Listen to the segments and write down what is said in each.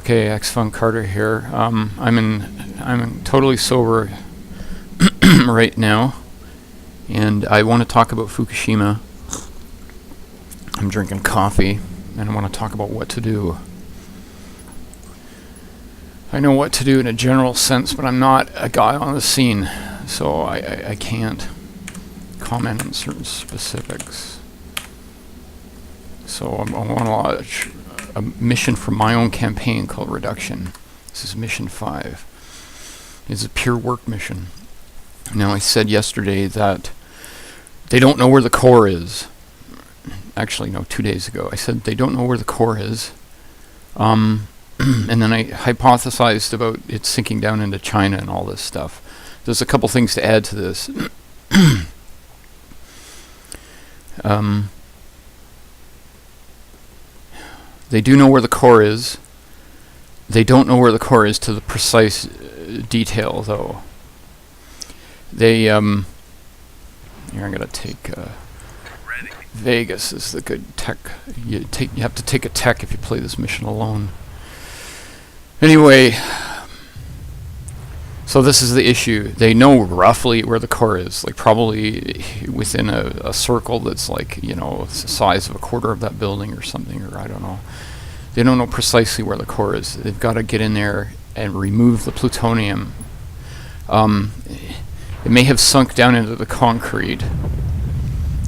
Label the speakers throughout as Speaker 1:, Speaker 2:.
Speaker 1: Okay, X-Funk Carter here. I'm totally sober right now, and I want to talk about Fukushima. I'm drinking coffee, and I want to talk about what to do. I know what to do in a general sense, but I'm not a guy on the scene, so I can't comment on certain specifics. So I want to launch a mission from my own campaign called Reduction. This is mission 5. It's a pure work mission. Now, I said yesterday that they don't know where the core is. Actually, no, 2 days ago. I said they don't know where the core is. And then I hypothesized about it sinking down into China and all this stuff. There's a couple things to add to this. They do know where the core is. They don't know where the core is to the precise detail, though. They, here, I'm gonna take, Vegas is the good tech. You have to take a tech if you play this mission alone. Anyway, so this is the issue. They know roughly where the core is, like probably within a circle that's like, you know, the size of a quarter of that building or something, or I don't know. They don't know precisely where the core is. They've got to get in there and remove the plutonium. It may have sunk down into the concrete.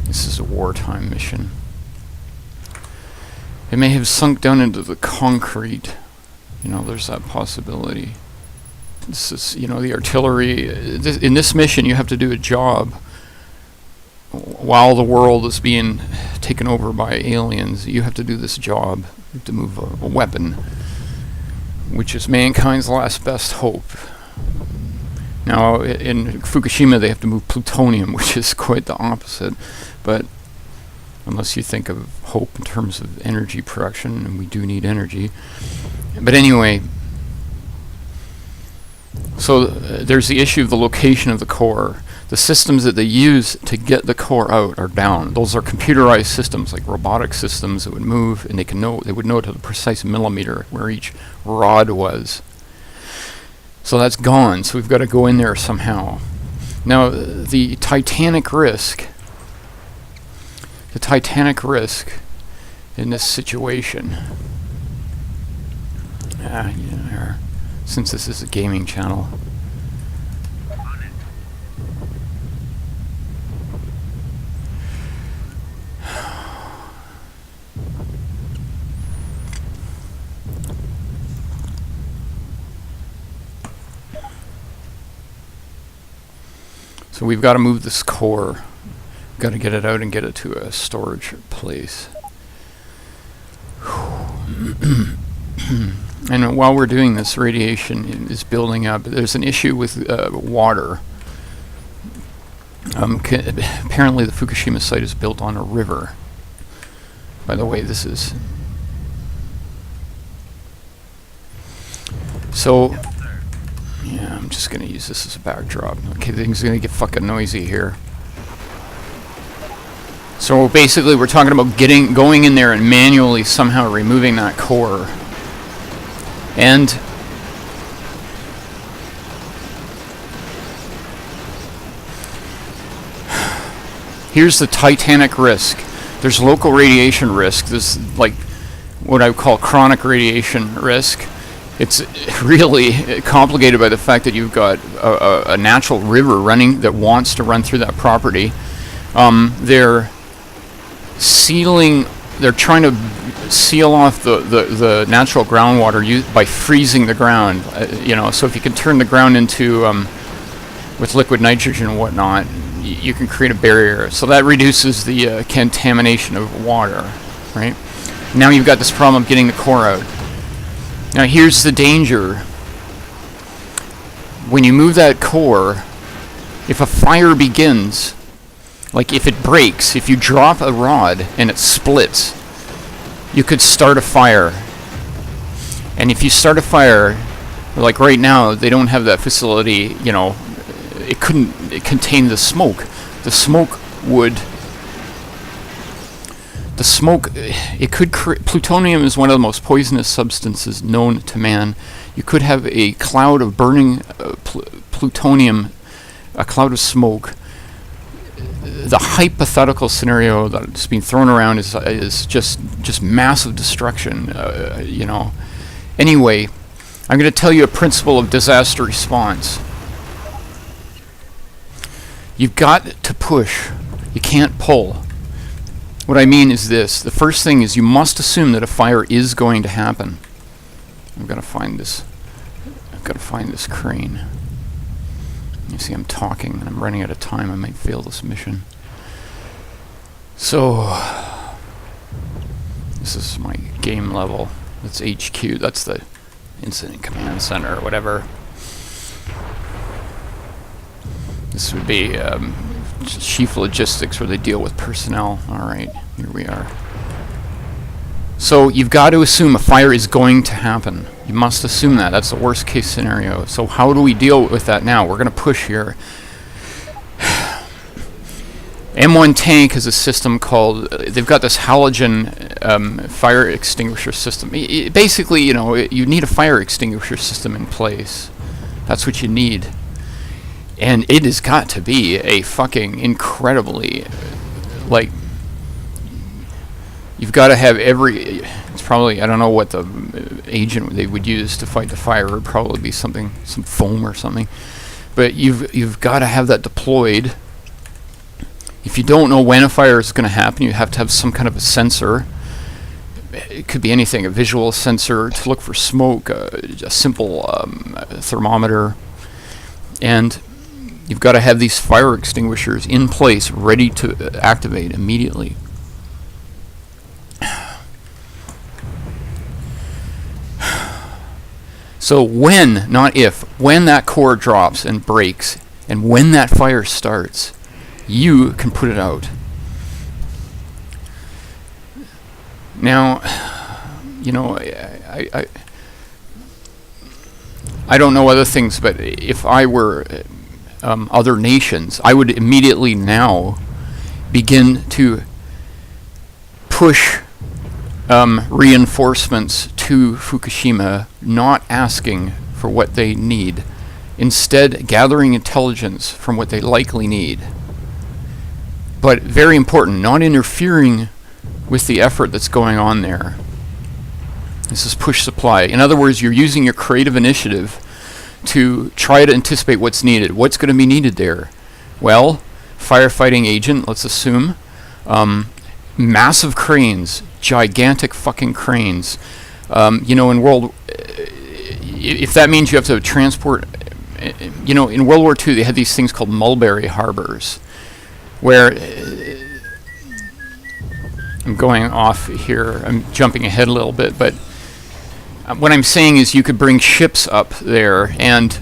Speaker 1: This is a wartime mission. It may have sunk down into the concrete. You know, there's that possibility. This is, you know, the artillery. In this mission, you have to do a job while the world is being taken over by aliens. You have to do this job. You have to move a weapon, which is mankind's last best hope. Now, in Fukushima, they have to move plutonium, which is quite the opposite. But unless you think of hope in terms of energy production, and we do need energy. But anyway, so there's the issue of the location of the core. The systems that they use to get the core out are down. Those are computerized systems, like robotic systems that would move, and they would know to the precise millimeter where each rod was. So that's gone. So we've got to go in there somehow. Now, the Titanic Risk. The Titanic Risk in this situation. Since this is a gaming channel. So we've got to move this core. We've got to get it out and get it to a storage place. And while we're doing this, radiation is building up. There's an issue with water. Apparently the Fukushima site is built on a river. By the way, this is... So... Yeah, I'm just going to use this as a backdrop. Okay, things are going to get fucking noisy here. So basically we're talking about going in there and manually somehow removing that core. And here's the Titanic Risk. There's local radiation risk. There's like what I would call chronic radiation risk. It's really complicated by the fact that you've got a natural river running that wants to run through that property. They're trying to seal off the natural groundwater by freezing the ground. So if you can turn the ground into with liquid nitrogen and whatnot, you can create a barrier. So that reduces the contamination of water, right? Now you've got this problem of getting the core out. Now here's the danger. When you move that core, if a fire begins, like if it breaks, if you drop a rod and it splits, you could start a fire. And if you start a fire, like right now, they don't have that facility, it couldn't contain the smoke. The smoke would The smoke, it could plutonium is one of the most poisonous substances known to man. You could have a cloud of burning plutonium, a cloud of smoke. The hypothetical scenario that's being thrown around is just massive destruction, you know. Anyway, I'm going to tell you a principle of disaster response. You've got to push. You can't pull. What I mean is this. The first thing is you must assume that a fire is going to happen. I've got to find this crane. You see I'm talking and I'm running out of time. I might fail this mission. So, this is my game level. That's HQ. That's the Incident Command Center or whatever. This would be chief logistics where they deal with personnel. Alright, here we are. So you've got to assume a fire is going to happen. You must assume that. That's the worst case scenario. So how do we deal with that now? We're going to push here. M1 tank has a system called, they've got this halogen fire extinguisher system. Basically, you know, you need a fire extinguisher system in place. That's what you need. And it has got to be a fucking incredibly, like, you've got to have it's probably, I don't know what the agent they would use to fight the fire. It would probably be something, some foam or something. But you've got to have that deployed. If you don't know when a fire is going to happen, you have to have some kind of a sensor. It could be anything, a visual sensor to look for smoke, a simple thermometer. And you've got to have these fire extinguishers in place, ready to activate immediately. So when, not if, when that core drops and breaks, and when that fire starts, you can put it out. Now, you know, I don't know other things, but if I were other nations, I would immediately now begin to push reinforcements to Fukushima, not asking for what they need, instead gathering intelligence from what they likely need. But very important, not interfering with the effort that's going on there. This is push supply. In other words, you're using your creative initiative to try to anticipate what's needed. What's going to be needed there? Well, firefighting agent, let's assume. Massive cranes, gigantic fucking cranes. You know, if that means you have to transport, you know, in World War II they had these things called Mulberry Harbors, where I'm going off here, I'm jumping ahead a little bit, but what I'm saying is you could bring ships up there and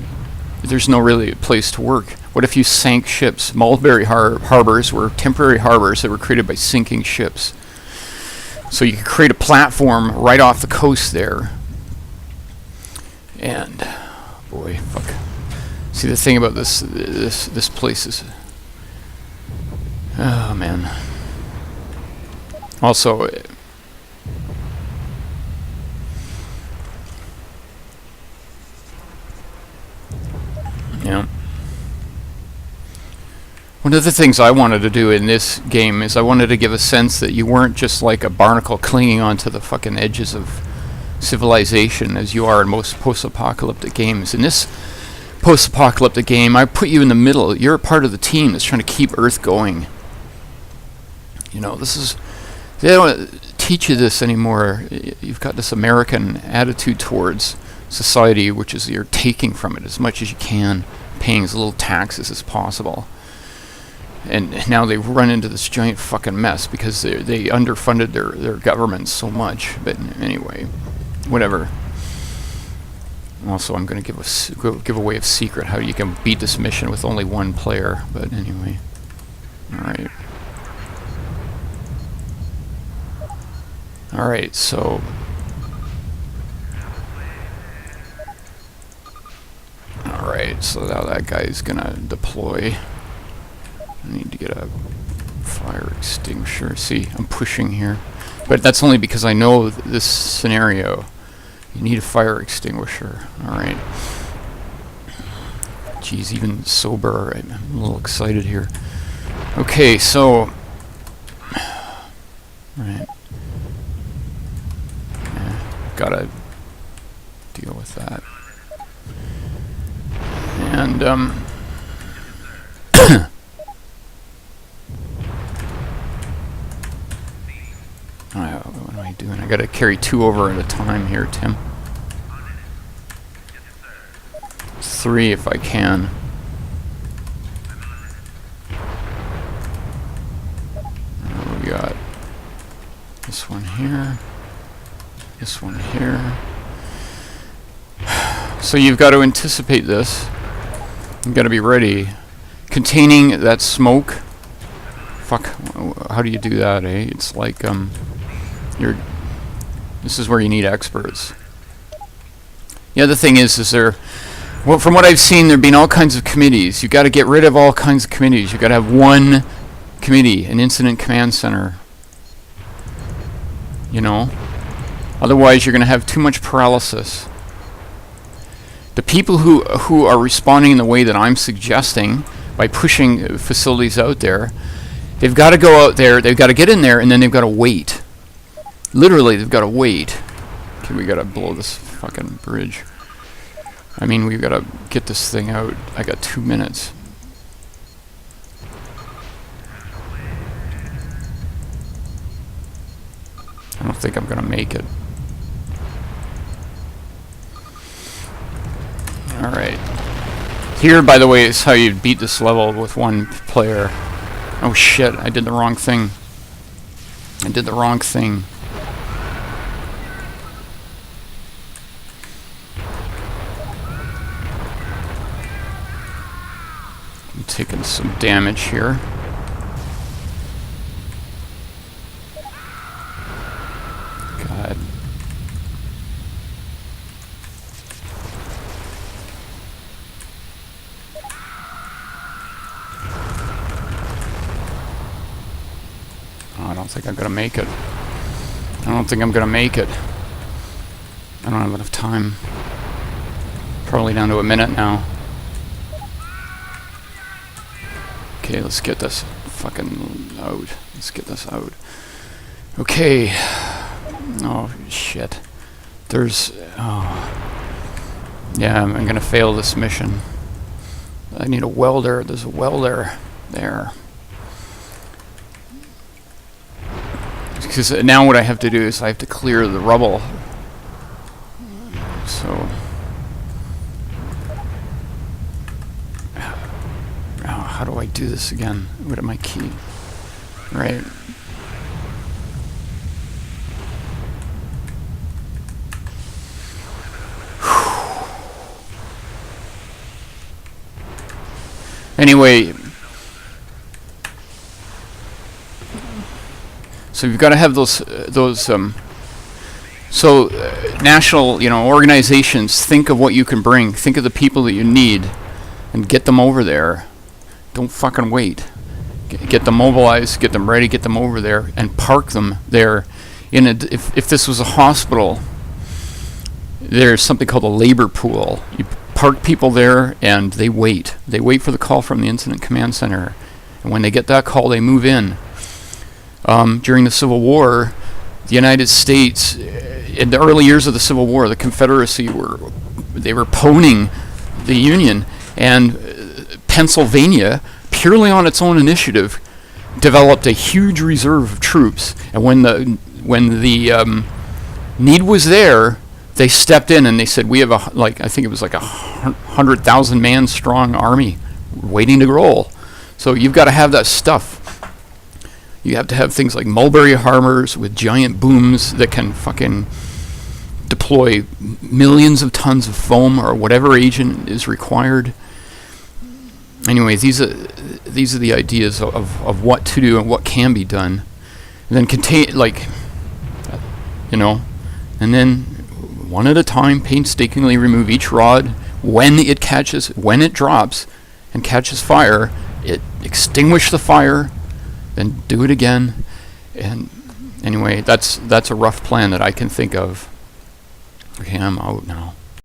Speaker 1: there's no really place to work. What if you sank ships? Mulberry harbors were temporary harbors that were created by sinking ships. So you could create a platform right off the coast there. And boy, fuck. See, the thing about this place is, oh man. Also, yeah. One of the things I wanted to do in this game is I wanted to give a sense that you weren't just like a barnacle clinging onto the fucking edges of civilization as you are in most post-apocalyptic games. In this post-apocalyptic game, I put you in the middle. You're a part of the team that's trying to keep Earth going. You know, this is... They don't teach you this anymore. You've got this American attitude towards society, which is you're taking from it as much as you can, paying as little taxes as possible. And now they've run into this giant fucking mess because they underfunded their government so much. But anyway, whatever. Also, I'm going to give away a secret how you can beat this mission with only one player. But anyway, all right, so now that guy's gonna deploy. I need to get a Fire extinguisher. See, I'm pushing here. But that's only because I know this scenario. You need a fire extinguisher. Alright. Geez, even sober, I'm a little excited here. Okay, so... Right. Yeah, gotta deal with that. And, what am I doing? I gotta carry 2 over at a time here, Tim. 3 if I can. We got this one here, this one here. So you've got to anticipate this. You've got to be ready. Containing that smoke. Fuck, how do you do that, eh? It's like, this is where you need experts. The other thing is there, well, from what I've seen, there have been all kinds of committees. You've got to get rid of all kinds of committees. You've got to have one committee, an incident command center. You know? Otherwise, you're going to have too much paralysis. The people who are responding in the way that I'm suggesting, by pushing facilities out there, they've got to go out there, they've got to get in there, and then they've got to wait. Literally, they've got to wait. Okay, we got to blow this fucking bridge. I mean, we've got to get this thing out. I got 2 minutes. I don't think I'm going to make it. Alright. Here, by the way, is how you beat this level with 1 player. Oh shit, I did the wrong thing. I did the wrong thing. I'm taking some damage here. God. Oh, I don't think I'm gonna make it. I don't think I'm gonna make it. I don't have enough time. Probably down to a minute now. Okay, let's get this fucking out. Let's get this out. Okay. Oh, shit. There's... Oh. Yeah, I'm gonna fail this mission. I need a welder. There's a welder there. Because now what I have to do is I have to clear the rubble. So... how do I do this again? What am I key? Right. Anyway, so you've got to have those national, organizations think of what you can bring, think of the people that you need, and get them over there. Don't fucking wait. Get them mobilized, get them ready, get them over there, and park them there. If this was a hospital, there's something called a labor pool. You park people there, and they wait. They wait for the call from the Incident Command Center. And when they get that call, they move in. During the Civil War, the United States, in the early years of the Civil War, the Confederacy were pwning the Union, and Pennsylvania, purely on its own initiative, developed a huge reserve of troops. And when the need was there, they stepped in and they said, "We have I think it was like 100,000 man strong army waiting to roll." So you've got to have that stuff. You have to have things like Mulberry Harbors with giant booms that can fucking deploy millions of tons of foam or whatever agent is required. Anyway, these are the ideas of what to do and what can be done. And then and then one at a time, painstakingly remove each rod. When it drops and catches fire, extinguish the fire, then do it again. And anyway, that's a rough plan that I can think of. Okay, I'm out now.